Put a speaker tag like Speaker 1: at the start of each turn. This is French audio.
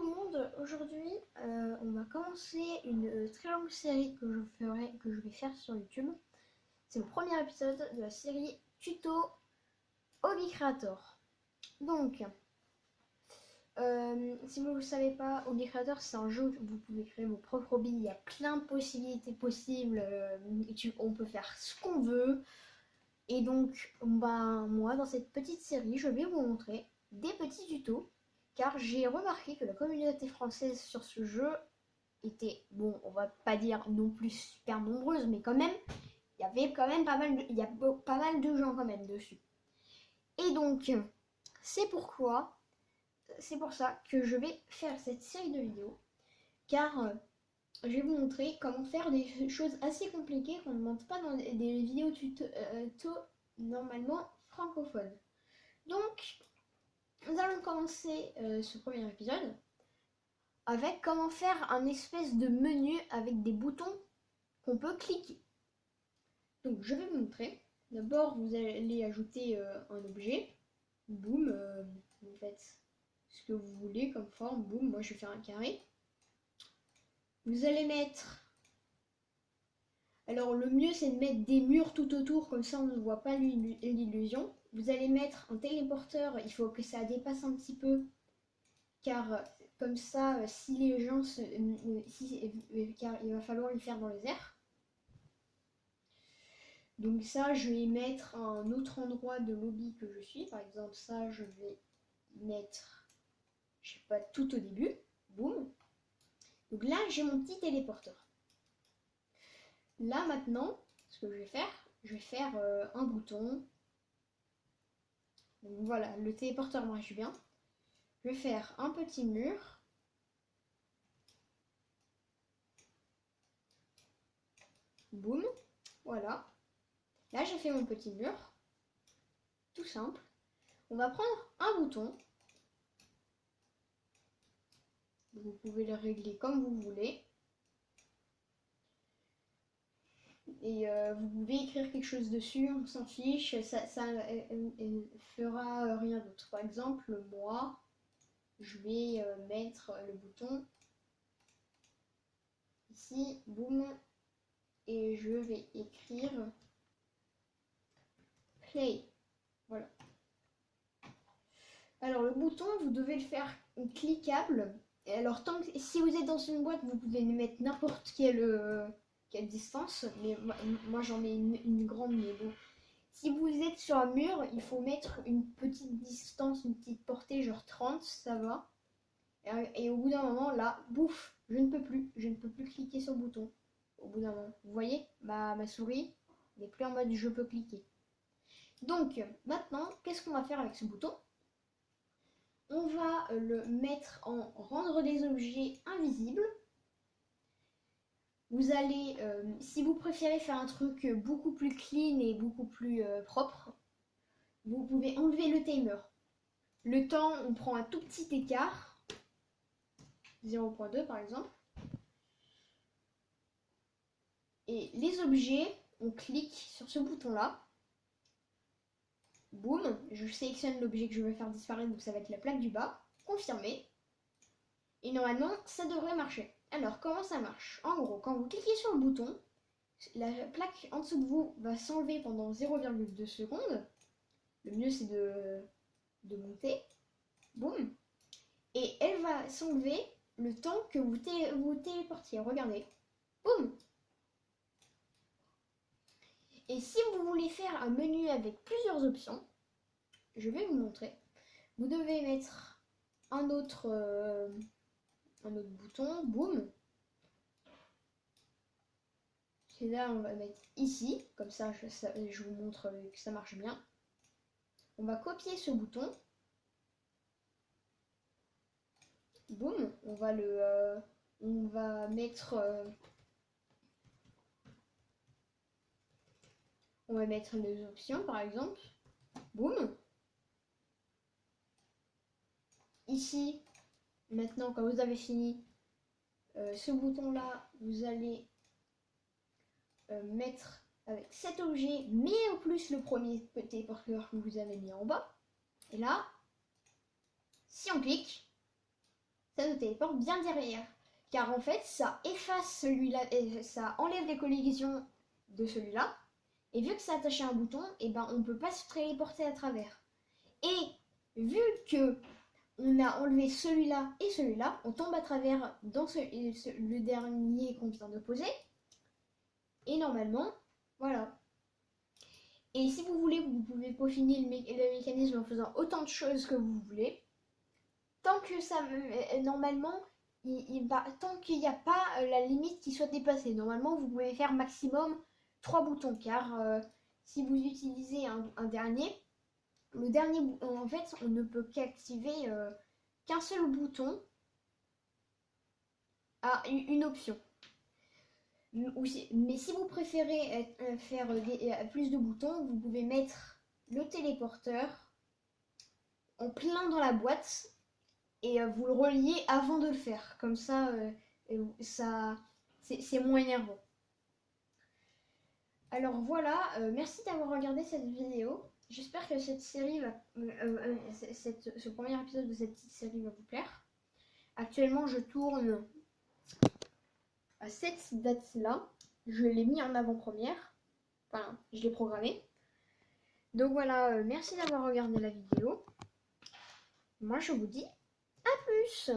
Speaker 1: le monde, aujourd'hui on va commencer une très longue série que je vais faire sur YouTube. C'est le premier épisode de la série Tuto Hobby Creator. Donc, si vous ne le savez pas, Hobby Creator c'est un jeu où vous pouvez créer vos propres hobbies. Il y a plein de possibilités possibles, on peut faire ce qu'on veut. Et donc, moi dans cette petite série, je vais vous montrer des petits tutos. Car j'ai remarqué que la communauté française sur ce jeu était, bon, on va pas dire non plus super nombreuse, mais quand même, il y avait quand même pas mal de gens quand même dessus. Et donc, c'est pour ça que je vais faire cette série de vidéos, car je vais vous montrer comment faire des choses assez compliquées qu'on ne montre pas dans des vidéos tuto normalement francophones. Donc, nous allons commencer ce premier épisode avec comment faire un espèce de menu avec des boutons qu'on peut cliquer. Donc je vais vous montrer. D'abord vous allez ajouter un objet. Boum, vous faites ce que vous voulez comme forme. Boum, moi je vais faire un carré. Vous allez mettre... Alors le mieux c'est de mettre des murs tout autour, comme ça on ne voit pas l'illusion. Vous allez mettre un téléporteur, il faut que ça dépasse un petit peu, car comme ça, si les gens car il va falloir le faire dans les airs. Donc ça, je vais mettre à un autre endroit de lobby que je suis. Par exemple, ça, je vais mettre, je sais pas, tout au début. Boum. Donc là, j'ai mon petit téléporteur. Là, maintenant, ce que je vais faire un bouton. Donc voilà, le téléporteur marche bien. Je vais faire un petit mur. Boum. Voilà. Là, j'ai fait mon petit mur. Tout simple. On va prendre un bouton. Vous pouvez le régler comme vous voulez. Et vous pouvez écrire quelque chose dessus, on s'en fiche, ça fera rien d'autre. Par exemple, moi, je vais mettre le bouton ici, boum, et je vais écrire play. Voilà. Alors le bouton, vous devez le faire cliquable. Et alors si vous êtes dans une boîte, vous pouvez mettre n'importe quelle distance, mais moi j'en mets une grande, mais bon. Si vous êtes sur un mur, il faut mettre une petite distance, une petite portée, genre 30, ça va. Et au bout d'un moment, là, bouf, je ne peux plus cliquer sur le bouton. Au bout d'un moment, vous voyez, ma souris n'est plus en mode je peux cliquer. Donc, maintenant, qu'est-ce qu'on va faire avec ce bouton? On va le mettre en rendre des objets invisibles. Vous allez, si vous préférez faire un truc beaucoup plus clean et beaucoup plus propre, vous pouvez enlever le timer. Le temps, on prend un tout petit écart, 0.2 par exemple. Et les objets, on clique sur ce bouton-là. Boum, je sélectionne l'objet que je veux faire disparaître, donc ça va être la plaque du bas. Confirmer. Et normalement, ça devrait marcher. Alors, comment ça marche? En gros, quand vous cliquez sur le bouton, la plaque en dessous de vous va s'enlever pendant 0,2 secondes. Le mieux, c'est de monter. Boum. Et elle va s'enlever le temps que vous téléportiez. Regardez. Boum. Et si vous voulez faire un menu avec plusieurs options, je vais vous montrer. Vous devez mettre un autre bouton. Boum. Et là, on va mettre ici. Comme ça, je vous montre que ça marche bien. On va copier ce bouton. Boum, on va mettre les options par exemple. Boum. Ici, maintenant quand vous avez fini ce bouton là, vous allez mettre avec cet objet, mais en plus le premier petit porteur que vous avez mis en bas. Et là, si on clique, ça nous téléporte bien derrière. Car en fait, ça efface celui-là, et ça enlève les collisions de celui-là. Et vu que c'est attaché à un bouton, et ben on peut pas se téléporter à travers. Et vu que on a enlevé celui-là et celui-là, on tombe à travers dans le dernier qu'on vient de poser. Et normalement, voilà. Et si vous voulez, vous pouvez peaufiner le mécanisme en faisant autant de choses que vous voulez. Tant que ça, normalement, tant qu'il n'y a pas la limite qui soit dépassée. Normalement, vous pouvez faire maximum 3 boutons, car si vous utilisez un dernier, le dernier, en fait, on ne peut qu'activer qu'un seul bouton à une option. Mais si vous préférez faire plus de boutons, vous pouvez mettre le téléporteur en plein dans la boîte et vous le reliez avant de le faire. Comme ça, c'est moins énervant. Alors voilà, merci d'avoir regardé cette vidéo. J'espère que cette série ce premier épisode de cette petite série va vous plaire. Actuellement, je tourne à cette date-là. Je l'ai mis en avant-première. Enfin, je l'ai programmé. Donc voilà, merci d'avoir regardé la vidéo. Moi, je vous dis à plus!